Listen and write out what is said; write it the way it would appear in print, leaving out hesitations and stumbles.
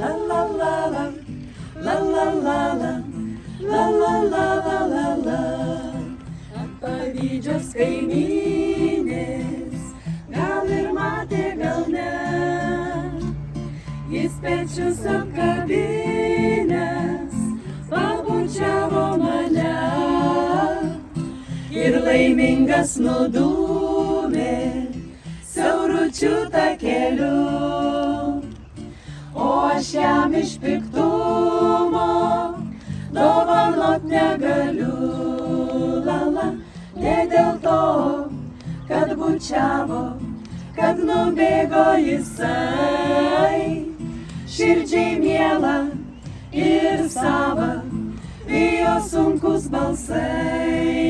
la la la, la la la la, la la la la la la. Pavydžios kaimynės, gal ir matė, gal ne, jis pečius apkabinęs, pabučiavo mane ir laimingas nudūmė siauručiu takeliu. O aš jam iš piktumo dovanot negaliu, lala, ne dėl to, kad bučiavo, kad nubėgo jisai, širdžiai miela ir sava, bijo sunkus balsai.